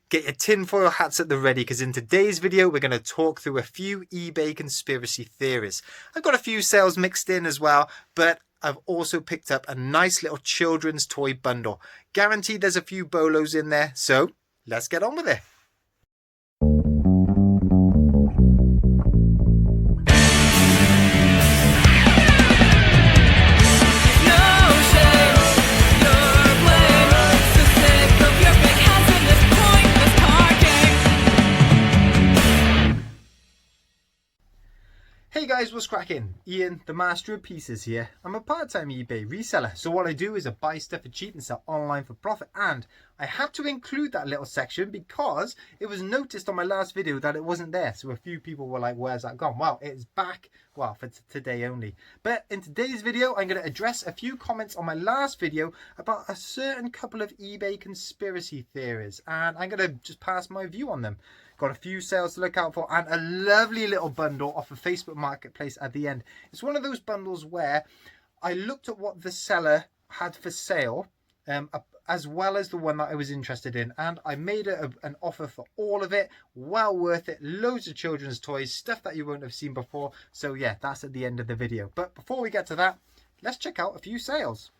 Get your tinfoil hats at the ready, because in today's video we're going to talk through a few eBay conspiracy theories. I've got a few sales mixed in as well, but I've also picked up a nice little children's toy bundle. Guaranteed there's a few BOLOs in there, so let's get on with it. Hey guys, what's cracking? Ian, the master of pieces here. I'm a part-time eBay reseller, so what I do is I buy stuff for cheap and sell online for profit, and I had to include that little section because it was noticed on my last video that it wasn't there. So a few people were like, where's that gone? Well, it's back, well, for today only. But in today's video, I'm going to address a few comments on my last video about a certain couple of eBay conspiracy theories, and I'm going to just pass my view on them. Got a few sales to look out for and a lovely little bundle off of Facebook Marketplace at the end. It's one of those bundles where I looked at what the seller had for sale as well as the one that I was interested in, and I made an offer for all of it. Well worth it. Loads of children's toys, stuff that you won't have seen before. So yeah, that's at the end of the video. But before we get to that, let's check out a few sales.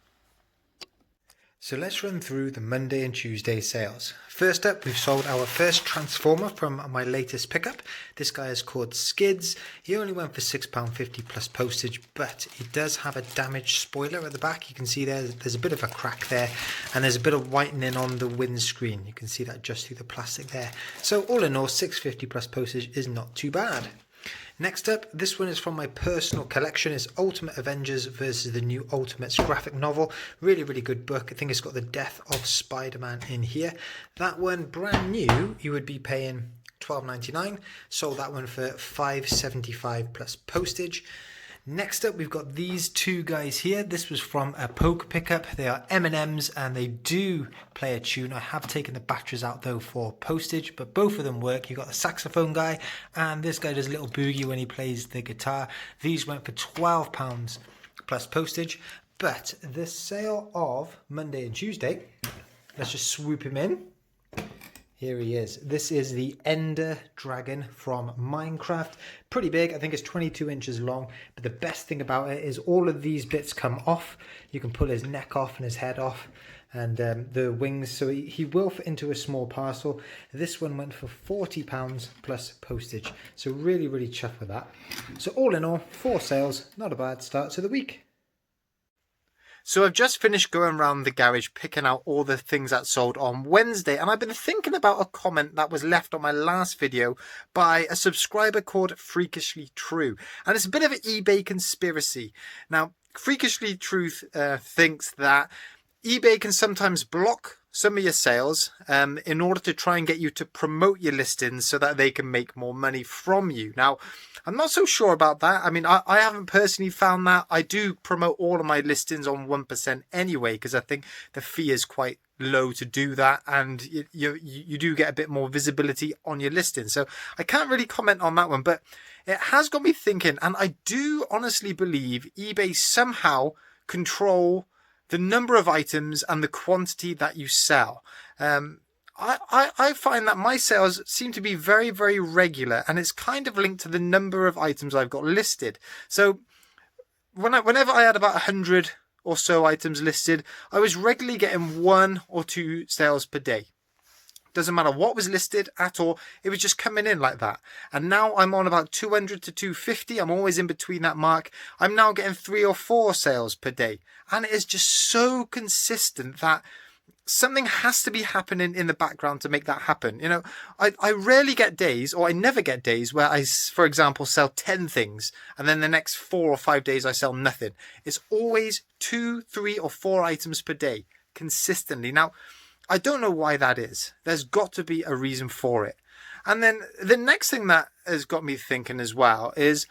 So let's run through the Monday and Tuesday sales. First up, we've sold our first transformer from my latest pickup. This guy is called Skids. He only went for £6.50 plus postage, but he does have a damaged spoiler at the back. You can see there's a bit of a crack there, and there's a bit of whitening on the windscreen. You can see that just through the plastic there. So all in all, £6.50 plus postage is not too bad. Next up, this one is from my personal collection. It's Ultimate Avengers versus the New Ultimates graphic novel. Really, really good book. I think it's got the death of Spider-Man in here. That one, brand new, you would be paying $12.99. Sold that one for $5.75 plus postage. Next up, we've got these two guys here. This was from a poke pickup. They are M&Ms and they do play a tune. I have taken the batteries out though for postage, but both of them work. You've got the saxophone guy and this guy does a little boogie when he plays the guitar. These went for £12 plus postage. But the sale of Monday and Tuesday, let's just swoop him in. Here he is. This is the Ender Dragon from Minecraft. Pretty big. I think it's 22 inches long. But the best thing about it is all of these bits come off. You can pull his neck off and his head off. And the wings. So he will fit into a small parcel. This one went for £40 plus postage. So really, really chuffed with that. So all in all, 4 sales. Not a bad start to the week. So I've just finished going around the garage picking out all the things that sold on Wednesday, and I've been thinking about a comment that was left on my last video by a subscriber called Freakishly True, and it's a bit of an eBay conspiracy. Now, Freakishly True thinks that eBay can sometimes block some of your sales in order to try and get you to promote your listings so that they can make more money from you. Now, I'm not so sure about that. I mean, I haven't personally found that. I do promote all of my listings on 1% anyway, because I think the fee is quite low to do that, and you do get a bit more visibility on your listing. So I can't really comment on that one, but it has got me thinking, and I do honestly believe eBay somehow control the number of items and the quantity that you sell. I find that my sales seem to be very, very regular, and it's kind of linked to the number of items I've got listed. So whenever I had about 100 or so items listed, I was regularly getting 1 or 2 sales per day. Doesn't matter what was listed at all, it was just coming in like that. And now I'm on about 200 to 250. I'm always in between that mark. I'm now getting 3 or 4 sales per day, and it is just so consistent that something has to be happening in the background to make that happen. You know, I rarely get days, or I never get days where I, for example, sell 10 things and then the next 4 or 5 days I sell nothing. It's always 2, 3 or 4 items per day consistently. Now, I don't know why that is. There's got to be a reason for it. And then the next thing that has got me thinking as well is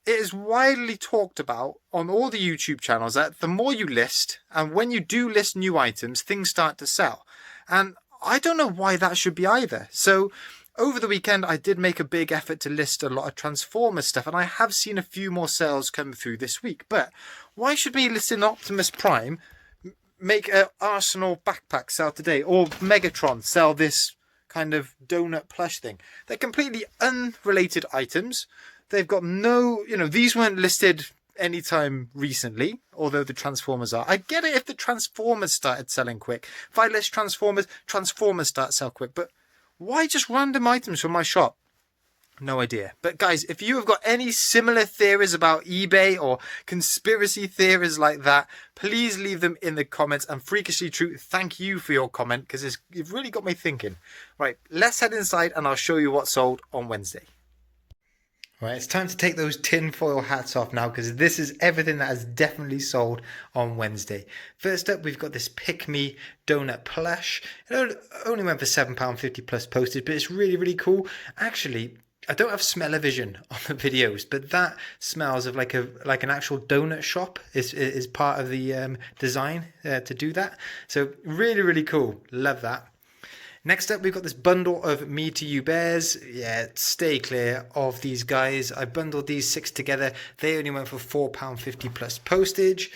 it is widely talked about on all the YouTube channels that the more you list, and when you do list new items, things start to sell. And I don't know why that should be either. So over the weekend, I did make a big effort to list a lot of Transformers stuff, and I have seen a few more sales come through this week. But why should me listing Optimus Prime make an Arsenal backpack sell today, or Megatron sell this kind of donut plush thing. They're completely unrelated items. They've got no, these weren't listed anytime recently, although the Transformers are. I get it if the Transformers started selling quick. If I list Transformers start sell quick. But why just random items from my shop? No idea. But guys, if you have got any similar theories about eBay or conspiracy theories like that, please leave them in the comments. And Freakishly True, thank you for your comment, because you've really got me thinking. Right, let's head inside and I'll show you what sold on Wednesday. Right, it's time to take those tinfoil hats off now, because this is everything that has definitely sold on Wednesday. First up, we've got this Pick Me donut plush. It only went for £7.50 plus postage, but it's really, really cool. Actually, I don't have smell-o-vision on the videos, but that smells of like an actual donut shop is part of the design to do that. So really, really cool. Love that. Next up, we've got this bundle of Me to You bears. Yeah, stay clear of these guys. I bundled these 6 together. They only went for £4.50 plus postage.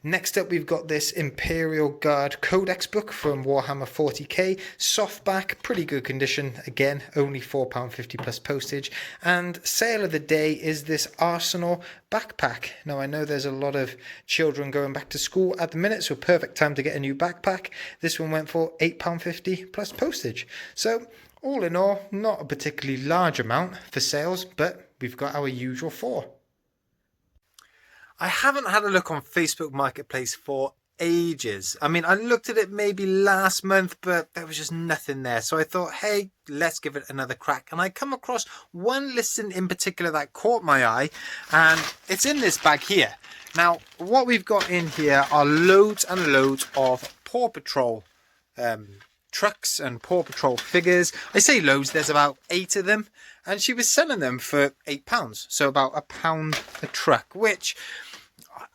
Next up, we've got this Imperial Guard Codex book from Warhammer 40k. Softback, pretty good condition. Again, only £4.50 plus postage. And sale of the day is this Arsenal backpack. Now, I know there's a lot of children going back to school at the minute, so perfect time to get a new backpack. This one went for £8.50 plus postage. So, all in all, not a particularly large amount for sales, but we've got our usual 4. I haven't had a look on Facebook Marketplace for ages. I mean, I looked at it maybe last month, but there was just nothing there. So I thought, hey, let's give it another crack. And I come across one listing in particular that caught my eye, and it's in this bag here. Now, what we've got in here are loads and loads of Paw Patrol trucks and Paw Patrol figures. I say loads, there's about 8 of them. And she was selling them for £8. So about £1 a truck, which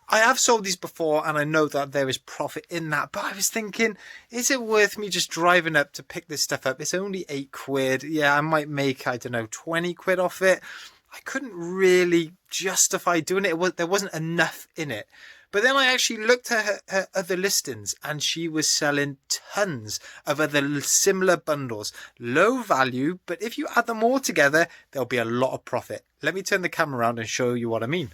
I have sold these before, and I know that there is profit in that. But I was thinking, is it worth me just driving up to pick this stuff up? It's only £8. Yeah, I might make, I don't know, 20 quid off it. I couldn't really justify doing it. There wasn't enough in it. But then I actually looked at her other listings, and she was selling tons of other similar bundles. Low value, but if you add them all together, there'll be a lot of profit. Let me turn the camera around and show you what I mean.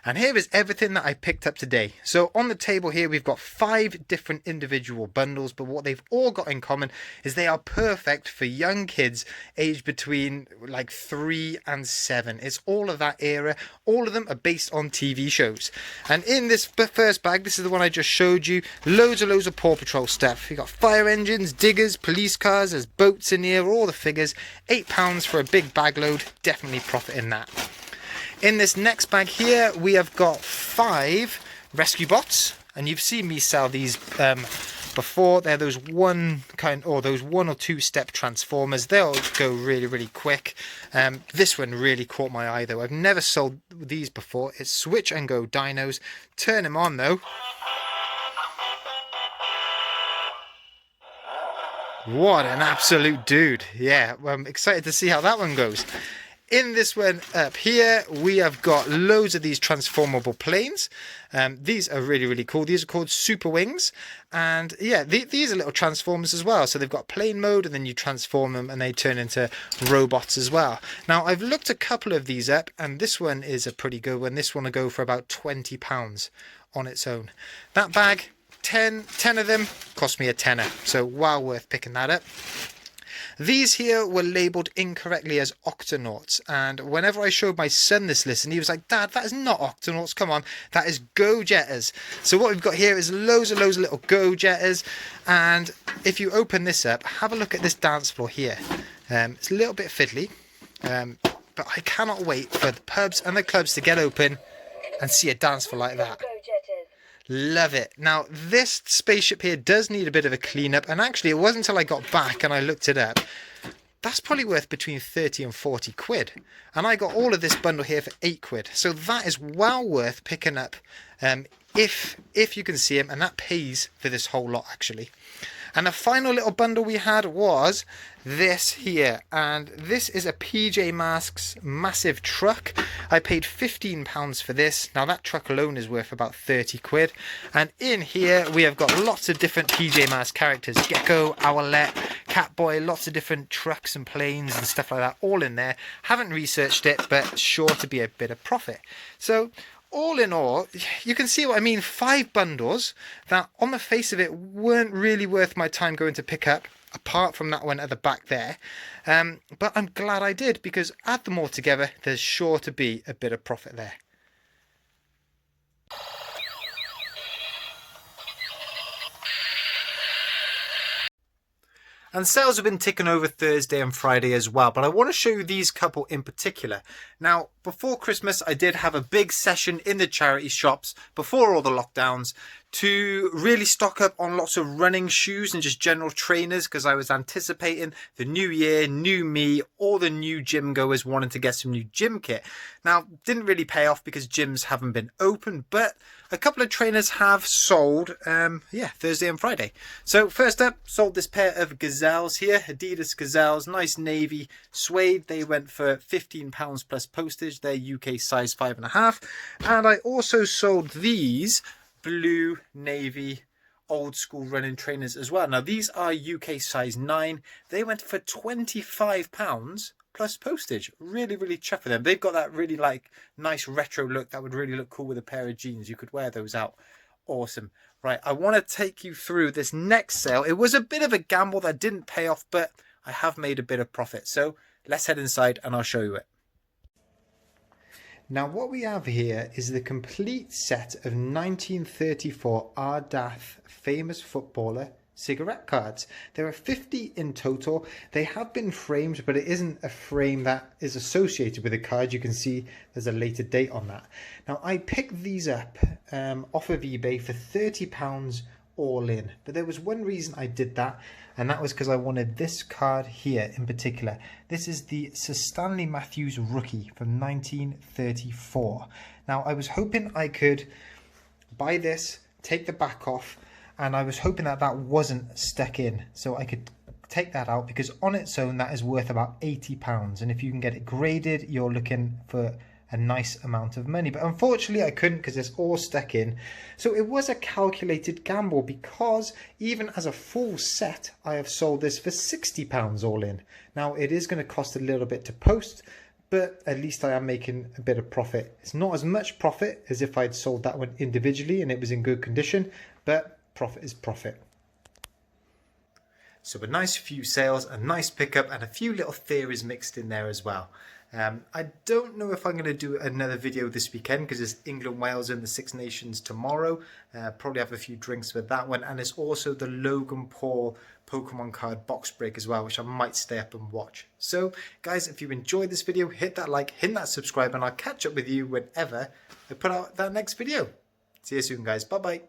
And here is everything that I picked up today. So on the table here, we've got 5 different individual bundles, but what they've all got in common is they are perfect for young kids aged between like 3 and 7. It's all of that era. All of them are based on TV shows. And in this first bag, this is the one I just showed you, loads and loads of Paw Patrol stuff. You've got fire engines, diggers, police cars, there's boats in here, all the figures. £8 for a big bag load, definitely profit in that. In this next bag here, we have got 5 rescue bots, and you've seen me sell these before. They're those one or two step transformers. They'll go really, really quick. This one really caught my eye though. I've never sold these before. It's switch and go dinos. Turn them on though. What an absolute dude. Yeah, I'm excited to see how that one goes. In this one up here, we have got loads of these transformable planes. These are really, really cool. These are called Super Wings. And yeah, these are little transformers as well. So they've got plane mode, and then you transform them and they turn into robots as well. Now, I've looked a couple of these up, and this one is a pretty good one. This one will go for about £20 on its own. That bag, 10 of them, cost me a tenner. So well worth picking that up. These here were labelled incorrectly as Octonauts, and whenever I showed my son this list, and he was like, Dad, that is not Octonauts, come on, that is Go-Jetters. So what we've got here is loads and loads of little Go-Jetters, and if you open this up, have a look at this dance floor here. It's a little bit fiddly, but I cannot wait for the pubs and the clubs to get open and see a dance floor like that. Love it. Now, this spaceship here does need a bit of a clean-up, and actually it wasn't until I got back and I looked it up. That's probably worth between 30 and 40 quid. And I got all of this bundle here for 8 quid. So that is well worth picking up if you can see them, and that pays for this whole lot actually. And the final little bundle we had was this here, and this is a PJ Masks massive truck. I paid £15 for this. Now that truck alone is worth about 30 quid. And in here we have got lots of different PJ Masks characters: Gecko, Owlette, Catboy, lots of different trucks and planes and stuff like that, all in there. Haven't researched it, but sure to be a bit of profit. So all in all, you can see what I mean. 5 bundles that on the face of it weren't really worth my time going to pick up, apart from that one at the back there. But I'm glad I did, because add them all together, there's sure to be a bit of profit there. And sales have been ticking over Thursday and Friday as well, but I want to show you these couple in particular. Now, before Christmas, I did have a big session in the charity shops before all the lockdowns to really stock up on lots of running shoes and just general trainers, because I was anticipating the new year, new me, all the new gym goers wanting to get some new gym kit. Now, didn't really pay off because gyms haven't been open, but a couple of trainers have sold, Thursday and Friday. So first up, sold this pair of Gazelles here, Adidas Gazelles, nice navy suede. They went for £15 plus postage. They're UK size 5.5. And I also sold these blue navy old school running trainers as well. Now these are UK size 9. They went for £25 plus postage. Really chuffed for them. They've got that really like nice retro look that would really look cool with a pair of jeans. You could wear those out. Awesome. Right, I want to take you through this next sale. It was a bit of a gamble that didn't pay off, but I have made a bit of profit. So let's head inside and I'll show you it. Now what we have here is the complete set of 1934 Ardath famous footballer cigarette cards. There are 50 in total. They have been framed, but it isn't a frame that is associated with the card. You can see there's a later date on that. Now I picked these up off of eBay for £30 all in, but there was one reason I did that, and that was because I wanted this card here in particular. This is the Sir Stanley Matthews rookie from 1934. Now I was hoping I could buy this, take the back off, and I was hoping that that wasn't stuck in, so I could take that out, because on its own that is worth about £80, and if you can get it graded, you're looking for a nice amount of money. But unfortunately I couldn't, because it's all stuck in. So it was a calculated gamble, because even as a full set I have sold this for £60 all in. Now it is going to cost a little bit to post, but at least I am making a bit of profit. It's not as much profit as if I'd sold that one individually and it was in good condition, but profit is profit. So a nice few sales, a nice pickup, and a few little theories mixed in there as well. I don't know if I'm going to do another video this weekend, because it's England, Wales and the Six Nations tomorrow. Probably have a few drinks with that one. And it's also the Logan Paul Pokemon card box break as well, which I might stay up and watch. So guys, if you enjoyed this video, hit that like, hit that subscribe, and I'll catch up with you whenever I put out that next video. See you soon guys. Bye bye.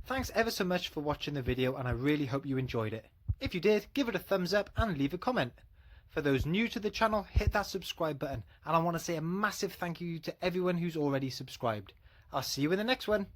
Thanks ever so much for watching the video, and I really hope you enjoyed it. If you did, give it a thumbs up and leave a comment. For those new to the channel, hit that subscribe button, and I want to say a massive thank you to everyone who's already subscribed. I'll see you in the next one.